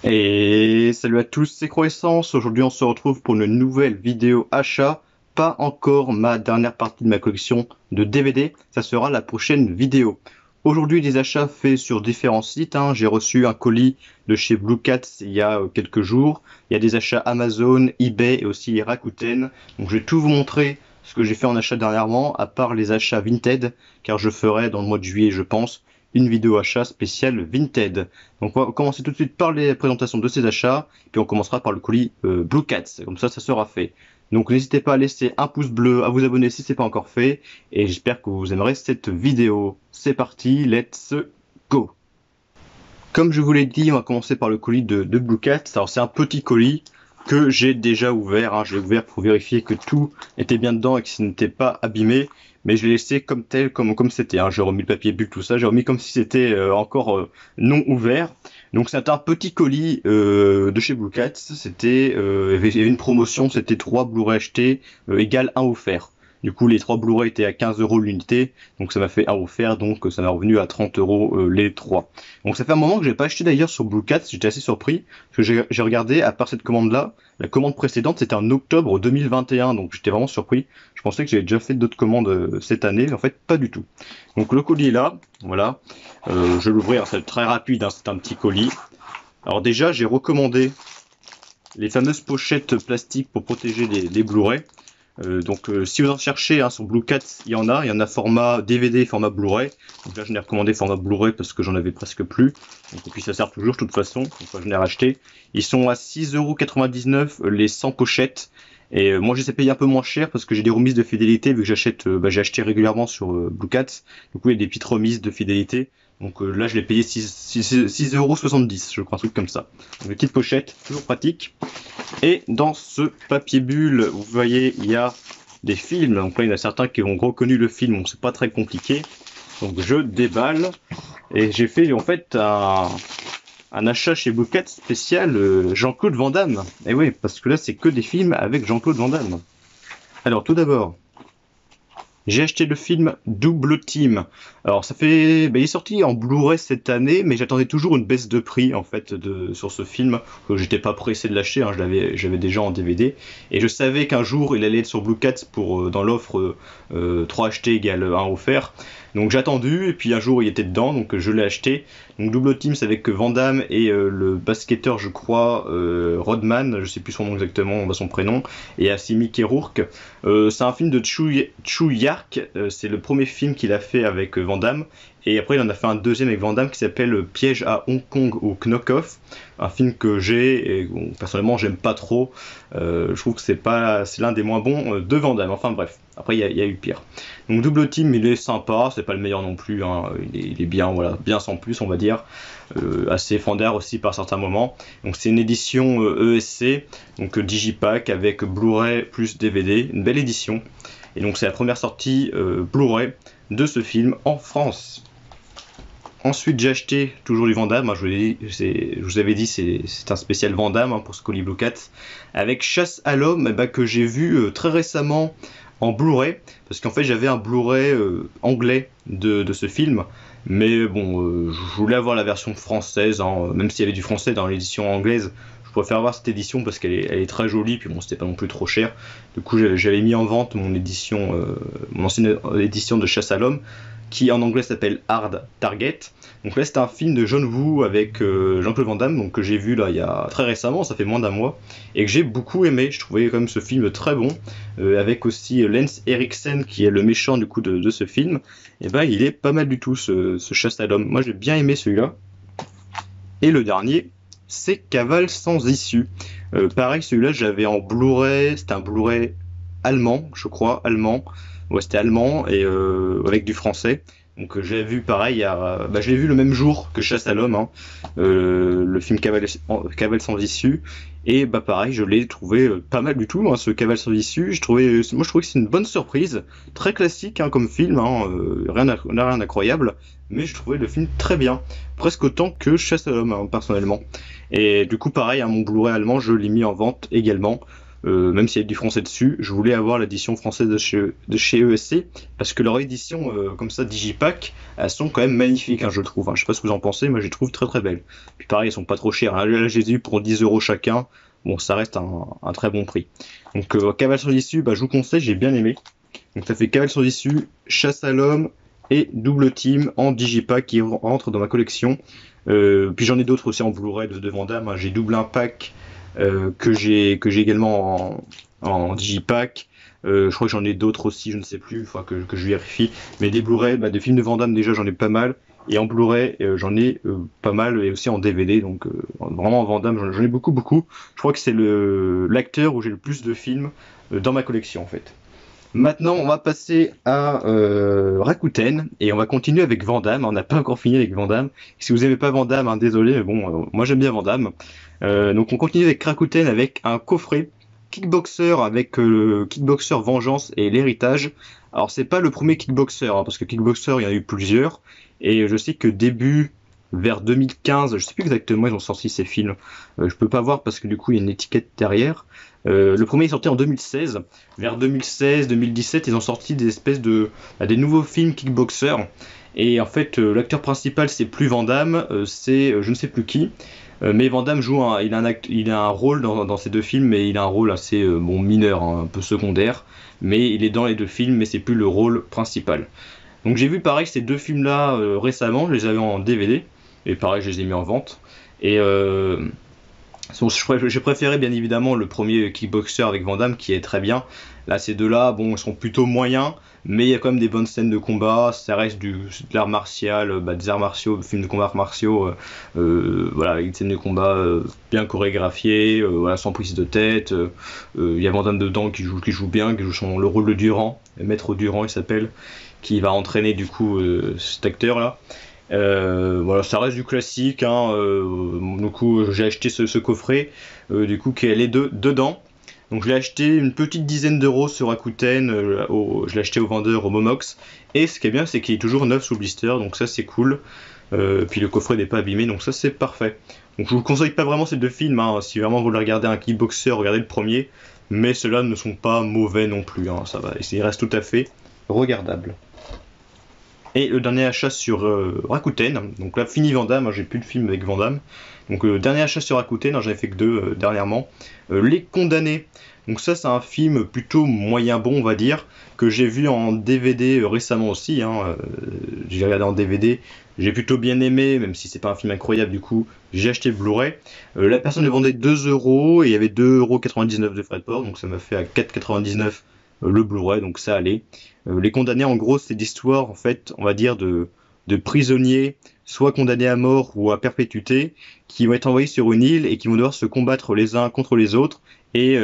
Et salut à tous, c'est Croissance. Aujourd'hui, on se retrouve pour une nouvelle vidéo achat. Pas encore ma dernière partie de ma collection de DVD, ça sera la prochaine vidéo. Aujourd'hui, des achats faits sur différents sites. J'ai reçu un colis de chez Blue Cat il y a quelques jours. Il y a des achats Amazon, eBay et aussi Rakuten. Donc, je vais tout vous montrer ce que j'ai fait en achat dernièrement, à part les achats Vinted, car je ferai dans le mois de juillet, je pense, une vidéo achat spéciale Vinted. Donc on va commencer tout de suite par les présentations de ces achats, puis on commencera par le colis Blue Cats, comme ça sera fait. Donc n'hésitez pas à laisser un pouce bleu, à vous abonner si ce n'est pas encore fait, et j'espère que vous aimerez cette vidéo. C'est parti, let's go. Comme je vous l'ai dit, on va commencer par le colis de Blue Cat. Alors c'est un petit colis que j'ai déjà ouvert, je l'ai ouvert pour vérifier que tout était bien dedans et que ce n'était pas abîmé, mais je l'ai laissé comme tel, comme c'était, j'ai remis le papier bulle, tout ça, j'ai remis comme si c'était encore non ouvert. Donc c'est un petit colis de chez Blue Cat, il y avait une promotion, c'était 3 Blu-ray achetés égale 1 offert. Du coup, les 3 Blu-ray étaient à 15 € l'unité, donc ça m'a fait un offert, donc ça m'a revenu à 30 € les 3. Donc ça fait un moment que j'ai pas acheté d'ailleurs sur Blue Cat, j'étais assez surpris, parce que j'ai regardé, à part cette commande-là, la commande précédente c'était en octobre 2021, donc j'étais vraiment surpris. Je pensais que j'avais déjà fait d'autres commandes cette année, mais en fait pas du tout. Donc le colis est là, voilà, je vais l'ouvrir, c'est très rapide, c'est un petit colis. Alors déjà, j'ai recommandé les fameuses pochettes plastiques pour protéger les Blu-ray. Si vous en cherchez sur Blue Cat, il y en a format DVD, format Blu-ray. Donc là, je n'ai recommandé format Blu-ray parce que j'en avais presque plus. Donc, et puis ça sert toujours de toute façon. Donc je n'ai racheté. Ils sont à 6,99 € les 100 pochettes. Et moi, je les ai payés un peu moins cher parce que j'ai des remises de fidélité vu que j'ai acheté régulièrement sur Blue Cat. Du coup, il y a des petites remises de fidélité. Donc là, je l'ai payé 6,70 €, je crois, un truc comme ça. Donc des petites pochettes, toujours pratique. Et dans ce papier bulle, vous voyez, il y a des films. Donc là, il y en a certains qui ont reconnu le film, donc c'est pas très compliqué. Donc je déballe et j'ai fait en fait un achat chez Blue Cat spécial Jean-Claude Van Damme. Et oui, parce que là, c'est que des films avec Jean-Claude Van Damme. Alors tout d'abord, j'ai acheté le film Double Team. Alors il est sorti en Blu-ray cette année, mais j'attendais toujours une baisse de prix en fait sur ce film. J'étais pas pressé de l'acheter, j'avais déjà en DVD, et je savais qu'un jour il allait être sur Blue Cat pour dans l'offre 3 achetés égale 1 offert. Donc j'ai attendu, et puis un jour il était dedans, donc je l'ai acheté. Donc Double Team, c'est avec Van Damme et le basketteur, je crois, Rodman, je sais plus son nom exactement, son prénom, et Assimi Kerourk. C'est un film de Chu Yark, c'est le premier film qu'il a fait avec Van Damme, et après il en a fait un deuxième avec Van Damme qui s'appelle Piège à Hong Kong ou Knock-Off, un film que j'ai, et bon, personnellement j'aime pas trop, je trouve que c'est l'un des moins bons de Van Damme, enfin bref, après il y a eu pire. Donc Double Team, il est sympa, c'est pas le meilleur non plus, il est bien, voilà, bien sans plus on va dire, assez fandard aussi par certains moments. Donc c'est une édition ESC, donc Digipack avec Blu-ray plus DVD, une belle édition. Et donc c'est la première sortie Blu-ray de ce film en France. Ensuite j'ai acheté toujours du Van Damme, je vous avais dit c'est un spécial Van Damme pour ce colis Blue Cat, avec Chasse à l'homme que j'ai vu très récemment en Blu-ray, parce qu'en fait j'avais un Blu-ray anglais de ce film, mais bon, je voulais avoir la version française, même s'il y avait du français dans l'édition anglaise. Je préfère avoir cette édition parce qu'elle est très jolie, puis bon, c'était pas non plus trop cher. Du coup, j'avais mis en vente mon ancienne édition de Chasse à l'homme, qui en anglais s'appelle Hard Target. Donc là, c'est un film de John Woo avec Jean-Claude Van Damme, donc que j'ai vu là il y a très récemment, ça fait moins d'un mois, et que j'ai beaucoup aimé. Je trouvais quand même ce film très bon, avec aussi Lance Henriksen qui est le méchant du coup de ce film. Et il est pas mal du tout ce Chasse à l'homme. Moi, j'ai bien aimé celui-là. Et le dernier, c'est Cavale sans issue. Pareil, celui-là, j'avais en Blu-ray, c'était un Blu-ray allemand, je crois, allemand. Ouais, c'était allemand et avec du français. Donc j'ai vu pareil, je l'ai vu le même jour que Chasse à l'homme, le film Cavale sans issue. Et pareil, je l'ai trouvé pas mal du tout, ce Cavale sans issue. Moi je trouvais que c'est une bonne surprise, très classique comme film, rien d'incroyable, mais je trouvais le film très bien, presque autant que Chasse à l'homme personnellement. Et du coup pareil, mon Blu-ray allemand, je l'ai mis en vente également. même s'il y a du français dessus, je voulais avoir l'édition française de chez ESC, parce que leur édition, comme ça, Digipack, elles sont quand même magnifiques, hein, je trouve. Hein. Je sais pas ce que vous en pensez, moi je les trouve très très belles. Puis pareil, elles sont pas trop chères. Hein. Là, je les ai eu pour 10 € chacun. Bon, ça reste un très bon prix. Donc, Cavale sans issue, je vous conseille, j'ai bien aimé. Donc, ça fait Cavale sans issue, Chasse à l'homme et Double Team en Digipack qui rentrent dans ma collection. Puis j'en ai d'autres aussi en Blu-ray de Van Damme. Hein. J'ai Double Impact que j'ai également en Digipack. Je crois que j'en ai d'autres aussi, je ne sais plus, il faudra que je vérifie. Mais des Blu-ray, des films de Van Damme déjà j'en ai pas mal. Et en Blu-ray j'en ai pas mal et aussi en DVD. Donc vraiment en Van Damme j'en ai beaucoup. Je crois que c'est l'acteur où j'ai le plus de films dans ma collection en fait. Maintenant, on va passer à Rakuten et on va continuer avec Van Damme. On n'a pas encore fini avec Van Damme. Si vous aimez pas Van Damme, hein, désolé, mais bon, moi j'aime bien Van Damme. Donc on continue avec Rakuten avec un coffret Kickboxer avec le Kickboxer Vengeance et l'héritage. Alors c'est pas le premier Kickboxer, hein, parce que Kickboxer il y en a eu plusieurs. Et je sais que début vers 2015, je sais plus exactement, ils ont sorti ces films. Je peux pas voir parce que du coup il y a une étiquette derrière. Le premier est sorti en 2016. Vers 2016-2017, ils ont sorti des espèces des nouveaux films Kickboxer. Et en fait, l'acteur principal, c'est plus Van Damme, c'est je ne sais plus qui. Mais Van Damme joue il a un rôle dans ces deux films, mais il a un rôle assez mineur, hein, un peu secondaire. Mais il est dans les deux films, mais c'est plus le rôle principal. Donc j'ai vu pareil ces deux films-là récemment, je les avais en DVD. Et pareil, je les ai mis en vente. Et j'ai préféré bien évidemment le premier Kickboxer avec Van Damme qui est très bien. Là, ces deux-là, ils sont plutôt moyens, mais il y a quand même des bonnes scènes de combat. Ça reste de l'art martial, des arts martiaux, films de combat martiaux. Voilà, une scène de combat bien chorégraphiée, sans prise de tête. Il y a Van Damme dedans qui joue bien, qui joue le rôle de Durand, Maître Durand il s'appelle, qui va entraîner du coup cet acteur-là. Voilà, ça reste du classique, hein, du coup j'ai acheté ce coffret du coup qui est dedans. Donc je l'ai acheté une petite dizaine d'euros sur Rakuten, je l'ai acheté au vendeur au Momox. Et ce qui est bien, c'est qu'il est toujours neuf sous blister, donc ça c'est cool. Puis le coffret n'est pas abîmé, donc ça c'est parfait. Donc je vous conseille pas vraiment ces deux films, hein. Si vraiment vous voulez regarder un Kickboxer, regardez le premier. Mais ceux-là ne sont pas mauvais non plus, hein, ça va, ils restent tout à fait regardables. Et le dernier achat sur Rakuten, donc là fini Van Damme, hein, j'ai plus de film avec Van Damme. Donc dernier achat sur Rakuten, j'en ai fait que deux dernièrement. Les Condamnés, donc ça c'est un film plutôt moyen bon on va dire, que j'ai vu en DVD récemment aussi, hein, j'ai regardé en DVD, j'ai plutôt bien aimé, même si c'est pas un film incroyable du coup, j'ai acheté le Blu-ray. La personne le vendait 2 € et il y avait 2,99 € de frais de port, donc ça m'a fait à 4,99 € le Blu-ray, donc ça allait. Les Condamnés en gros c'est l'histoire en fait on va dire de prisonniers soit condamnés à mort ou à perpétuité qui vont être envoyés sur une île et qui vont devoir se combattre les uns contre les autres et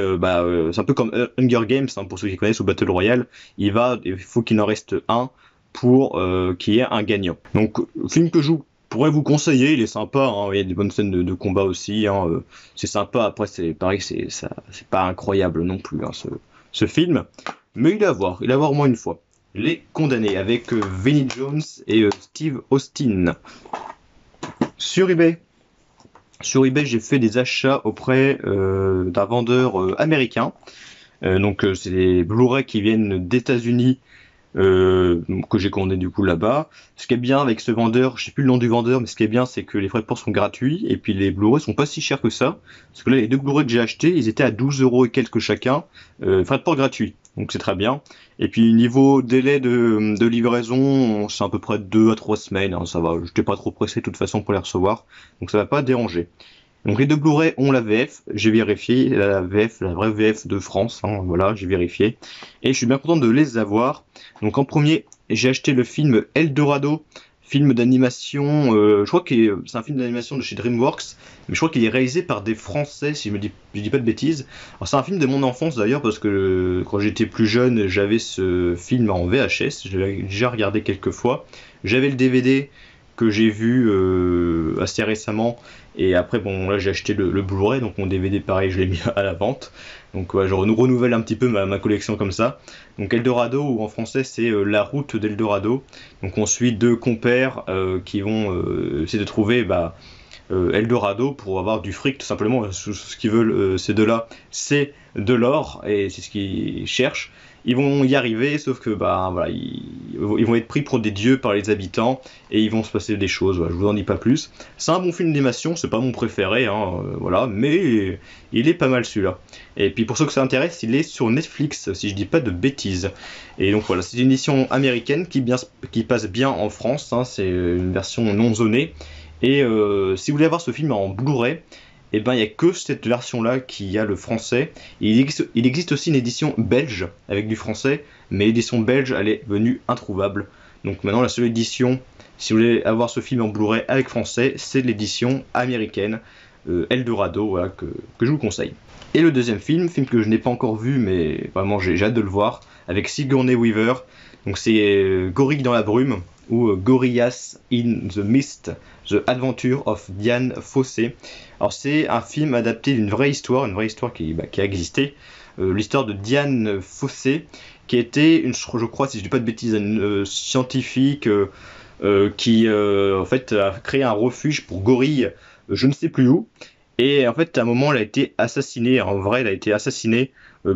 c'est un peu comme Hunger Games, hein, pour ceux qui connaissent, au Battle Royale il faut qu'il en reste un pour qu'il y ait un gagnant. Donc film que je pourrais vous conseiller, il est sympa, hein, il y a des bonnes scènes de combat aussi, hein, c'est sympa, après c'est pareil, c'est pas incroyable non plus, hein, ce film, mais il est à voir au moins une fois. Les Condamnés avec Vinnie Jones et Steve Austin. Sur eBay, j'ai fait des achats auprès d'un vendeur américain. Donc c'est des Blu-ray qui viennent d'États-Unis que j'ai commandé du coup là-bas. Ce qui est bien avec ce vendeur, je sais plus le nom du vendeur, mais ce qui est bien c'est que les frais de port sont gratuits et puis les Blu-ray sont pas si chers que ça. Parce que là les deux Blu-ray que j'ai achetés, ils étaient à 12 € et quelques chacun, frais de port gratuits. Donc c'est très bien. Et puis niveau délai de livraison, c'est à peu près 2 à 3 semaines, hein, ça va. Je n'étais pas trop pressé de toute façon pour les recevoir, donc ça va pas déranger. Donc les deux Blu-ray ont la VF, j'ai vérifié, la vraie VF de France, hein, voilà, j'ai vérifié. Et je suis bien content de les avoir. Donc en premier, j'ai acheté le film Eldorado, film d'animation, je crois que c'est un film d'animation de chez DreamWorks, mais je crois qu'il est réalisé par des Français, si je dis pas de bêtises. Alors c'est un film de mon enfance d'ailleurs, parce que quand j'étais plus jeune, j'avais ce film en VHS, je l'avais déjà regardé quelques fois. J'avais le DVD que j'ai vu assez récemment, et après bon là j'ai acheté le Blu-ray, donc mon DVD pareil je l'ai mis à la vente. Donc ouais, je renouvelle un petit peu ma collection comme ça. Donc Eldorado, ou en français c'est La Route d'Eldorado. Donc on suit deux compères qui vont essayer de trouver Eldorado pour avoir du fric tout simplement. Ce qu'ils veulent ces deux-là, c'est de l'or et c'est ce qu'ils cherchent. Ils vont y arriver, sauf que bah voilà, ils vont être pris pour des dieux par les habitants et ils vont se passer des choses. Voilà, je vous en dis pas plus. C'est un bon film d'animation, c'est pas mon préféré, hein, voilà, mais il est pas mal celui-là. Et puis pour ceux que ça intéresse, il est sur Netflix, si je dis pas de bêtises. Et donc voilà, c'est une édition américaine qui passe bien en France. Hein, c'est une version non zonée. Et si vous voulez avoir ce film en Blu-ray, et ben il n'y a que cette version-là qui a le français. Il existe aussi une édition belge avec du français, mais l'édition belge elle est venue introuvable. Donc maintenant la seule édition, si vous voulez avoir ce film en Blu-ray avec français, c'est l'édition américaine, Eldorado, voilà, que je vous conseille. Et le deuxième film que je n'ai pas encore vu, mais vraiment j'ai hâte de le voir, avec Sigourney Weaver. Donc c'est Gorille dans la brume, ou Gorillaz in the Mist, The Adventure of Dian Fossey. Alors c'est un film adapté d'une vraie histoire qui a existé, l'histoire de Dian Fossey, qui était, je crois, si je dis pas de bêtises, une scientifique qui en fait a créé un refuge pour gorilles, je ne sais plus où. Et en fait, à un moment, elle a été assassinée. En vrai, elle a été assassinée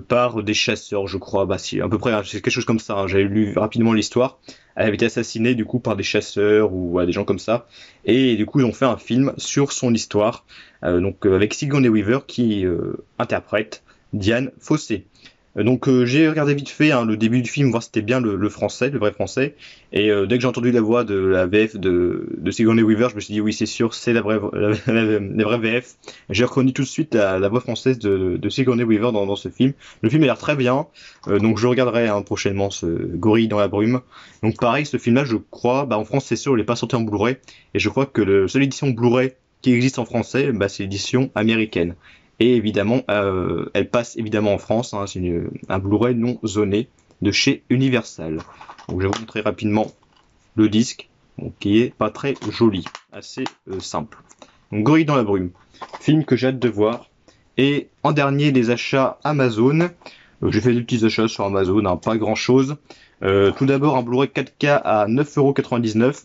par des chasseurs, je crois. Bah, si, à peu près, c'est quelque chose comme ça. Hein. J'avais lu rapidement l'histoire. Elle avait été assassinée du coup par des chasseurs ou des gens comme ça. Et du coup, ils ont fait un film sur son histoire. Donc avec Sigourney Weaver qui interprète Dian Fossey. Donc j'ai regardé vite fait le début du film, voir si c'était bien le français, le vrai français. Et dès que j'ai entendu la voix de la VF de Sigourney Weaver, je me suis dit oui c'est sûr, c'est la vraie VF. J'ai reconnu tout de suite la voix française de Sigourney Weaver dans ce film. Le film a l'air très bien, donc je regarderai prochainement ce Gorille dans la brume. Donc pareil, ce film-là, je crois, en France c'est sûr, il n'est pas sorti en Blu-ray. Et je crois que la seule édition Blu-ray qui existe en français, c'est l'édition américaine. Et évidemment, elle passe évidemment en France, hein, c'est un Blu-ray non zoné de chez Universal. Donc je vais vous montrer rapidement le disque, qui est pas très joli, assez simple. Donc Gorille dans la brume, film que j'ai hâte de voir. Et en dernier, les achats Amazon. J'ai fait des petits achats sur Amazon, hein, pas grand chose. Tout d'abord un Blu-ray 4K à 9,99 €.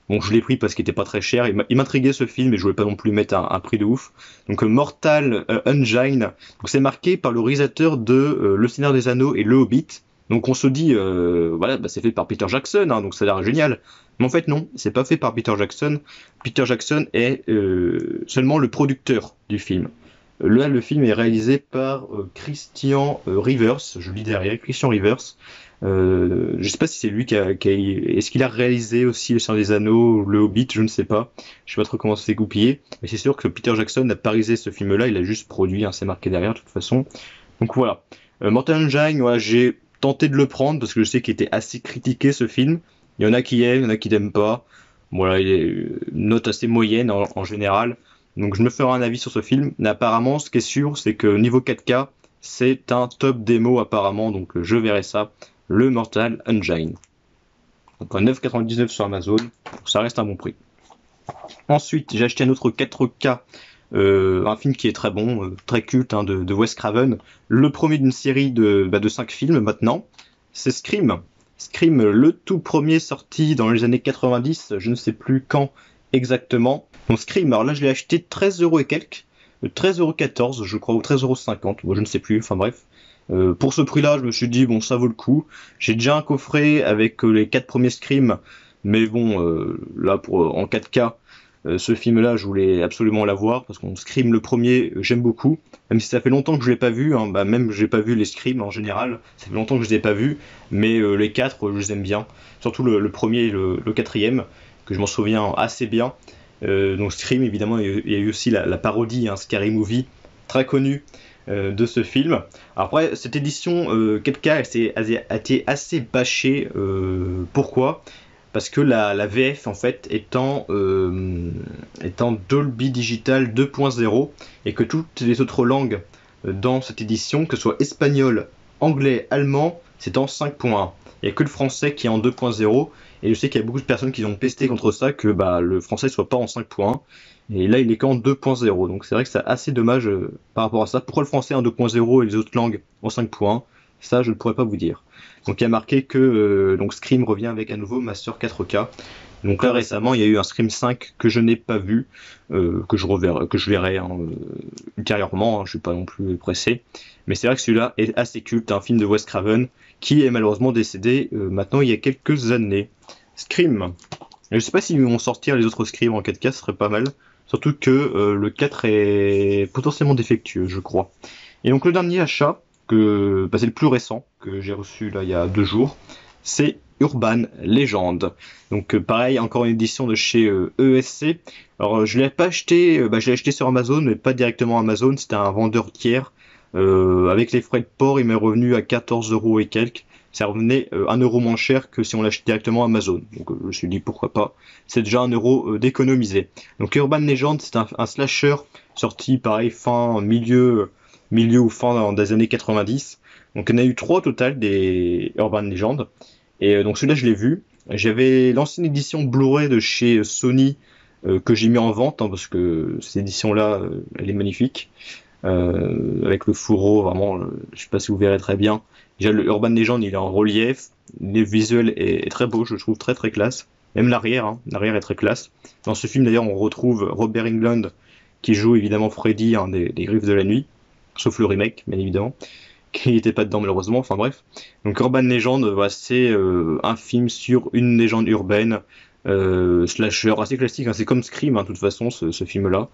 Bon, je l'ai pris parce qu'il était pas très cher. Il m'intriguait ce film et je voulais pas non plus mettre un prix de ouf. Donc Mortal Engine. Donc c'est marqué par le réalisateur de Le Seigneur des Anneaux et Le Hobbit. Donc on se dit voilà, c'est fait par Peter Jackson, hein, donc ça a l'air génial. Mais en fait non, c'est pas fait par Peter Jackson. Peter Jackson est seulement le producteur du film. Là, le film est réalisé par Christian Rivers. Je lis derrière, Christian Rivers. Je sais pas si c'est lui est-ce qu'il a réalisé aussi Le Seigneur des Anneaux, Le Hobbit, je ne sais pas. Je sais pas trop comment c'est goupillé. Mais c'est sûr que Peter Jackson n'a pas réalisé ce film-là, il a juste produit, hein, c'est marqué derrière de toute façon. Donc voilà. Mortal Engine, voilà, j'ai tenté de le prendre parce que je sais qu'il était assez critiqué ce film. Il y en a qui aiment, il y en a qui n'aiment pas. Voilà, il est une note assez moyenne en général. Donc je me ferai un avis sur ce film. Mais apparemment, ce qui est sûr, c'est que niveau 4K, c'est un top démo apparemment, donc je verrai ça. Le Mortal Engine. Donc à 9,99 € sur Amazon, ça reste un bon prix. Ensuite, j'ai acheté un autre 4K, un film qui est très bon, très culte, hein, de Wes Craven. Le premier d'une série de 5 films maintenant, c'est Scream. Scream, le tout premier sorti dans les années 90, je ne sais plus quand exactement. Donc Scream, alors là je l'ai acheté 13€ et quelques, 13,14 € je crois, ou 13,50 €, bon, je ne sais plus, enfin bref. Pour ce prix-là, je me suis dit, bon, ça vaut le coup. J'ai déjà un coffret avec les 4 premiers Scream, mais bon, là, en 4K, ce film-là, je voulais absolument l'avoir, parce qu'on Scream le premier, j'aime beaucoup. Même si ça fait longtemps que je l'ai pas vu, hein, même j'ai pas vu les Scream en général, ça fait longtemps que je les ai pas vus, mais les 4, je les aime bien. Surtout le premier et le quatrième, que je m'en souviens assez bien. Donc Scream, évidemment, il y a eu aussi la parodie, hein, Scary Movie, très connue. De ce film. Après, cette édition 4K a été assez bâchée. Pourquoi ? Parce que la VF en fait étant Dolby Digital 2.0 et que toutes les autres langues dans cette édition, que ce soit espagnol, anglais, allemand, c'est en 5.1. Il n'y a que le français qui est en 2.0 et je sais qu'il y a beaucoup de personnes qui ont pesté contre ça que le français soit pas en 5.1. Et là, il est qu'en 2.0, donc c'est vrai que c'est assez dommage par rapport à ça. Pourquoi le français en 2.0 et les autres langues en 5.1 ? Ça, je ne pourrais pas vous dire. Donc il y a marqué que donc Scream revient avec à nouveau Master 4K. Donc là récemment il y a eu un Scream 5 que je n'ai pas vu, que je verrai ultérieurement, hein, je suis pas non plus pressé. Mais c'est vrai que celui-là est assez culte, un film de Wes Craven qui est malheureusement décédé maintenant il y a quelques années. Scream. Je sais pas s'ils vont sortir les autres Scream en 4K, ce serait pas mal. Surtout que le 4 est potentiellement défectueux, je crois. Et donc le dernier achat, c'est le plus récent, que j'ai reçu là il y a 2 jours, c'est Urban Legend. Donc pareil, encore une édition de chez ESC. Alors je l'ai pas acheté, je l'ai acheté sur Amazon, mais pas directement Amazon, c'était un vendeur tiers. Avec les frais de port, il m'est revenu à 14 € et quelques. Ça revenait 1 € moins cher que si on l'achetait directement Amazon. Donc je me suis dit pourquoi pas. C'est déjà 1 € d'économiser. Donc Urban Legend, c'est un slasher sorti pareil milieu ou fin des années 90. Donc il y en a eu 3 au total des Urban Legend. Et donc celui-là je l'ai vu. J'avais l'ancienne édition Blu-ray de chez Sony que j'ai mis en vente, hein, parce que cette édition-là, elle est magnifique. Avec le fourreau, vraiment, je sais pas si vous verrez très bien. Déjà le Urban Legend il est en relief, le visuel est très beau, je le trouve très très classe. Même l'arrière, l'arrière est très classe. Dans ce film d'ailleurs on retrouve Robert Englund qui joue évidemment Freddy, des Griffes de la Nuit, sauf le remake bien évidemment, qui n'était pas dedans malheureusement, enfin bref. Donc Urban Legend, c'est un film sur une légende urbaine, slasher assez classique, hein, c'est comme Scream de toute façon ce film-là,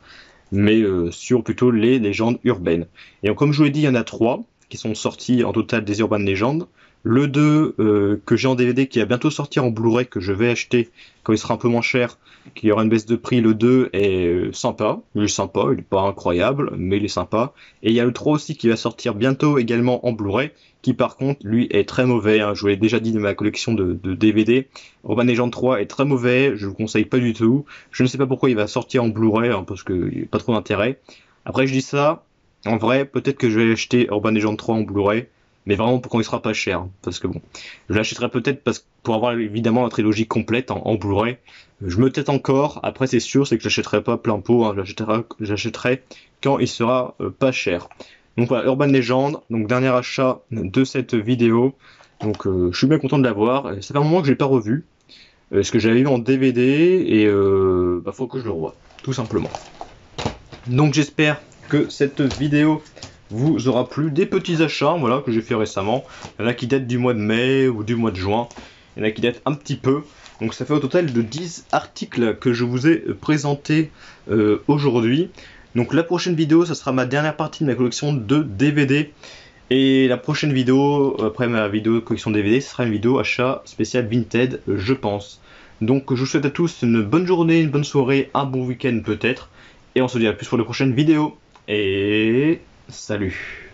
mais sur plutôt les légendes urbaines. Et comme je vous l'ai dit, il y en a 3 qui sont sortis en total des Urban Legend. Le 2 que j'ai en DVD qui va bientôt sortir en Blu-ray, que je vais acheter quand il sera un peu moins cher, qu'il y aura une baisse de prix. Le 2 est sympa, il est pas incroyable, mais il est sympa. Et il y a le 3 aussi qui va sortir bientôt également en Blu-ray, qui par contre lui est très mauvais, hein. Je vous l'ai déjà dit de ma collection de DVD. Urban Legend 3 est très mauvais, je vous conseille pas du tout. Je ne sais pas pourquoi il va sortir en Blu-ray, hein, parce qu'il n'y a pas trop d'intérêt. Après je dis ça, en vrai peut-être que je vais acheter Urban Legend 3 en Blu-ray, mais vraiment pour quand il sera pas cher, hein, parce que bon, je l'achèterai peut-être pour avoir évidemment la trilogie complète en Blu-ray. Je me tête encore, après c'est sûr, c'est que je l'achèterai pas plein pot, hein, j'achèterai quand il sera pas cher. Donc voilà, Urban Legend, donc dernier achat de cette vidéo. Donc je suis bien content de l'avoir. Ça fait un moment que je l'ai pas revu, ce que j'avais vu en DVD, et faut que je le revoie, tout simplement. Donc j'espère que cette vidéo vous aura plu. Des petits achats, voilà, que j'ai fait récemment. Il y en a qui datent du mois de mai ou du mois de juin. Il y en a qui datent un petit peu. Donc ça fait au total de 10 articles que je vous ai présentés aujourd'hui. Donc la prochaine vidéo, ça sera ma dernière partie de ma collection de DVD. Et la prochaine vidéo, après ma vidéo de collection DVD, ce sera une vidéo achat spécial Vinted, je pense. Donc je vous souhaite à tous une bonne journée, une bonne soirée, un bon week-end peut-être. Et on se dit à plus pour les prochaines vidéos. Et salut!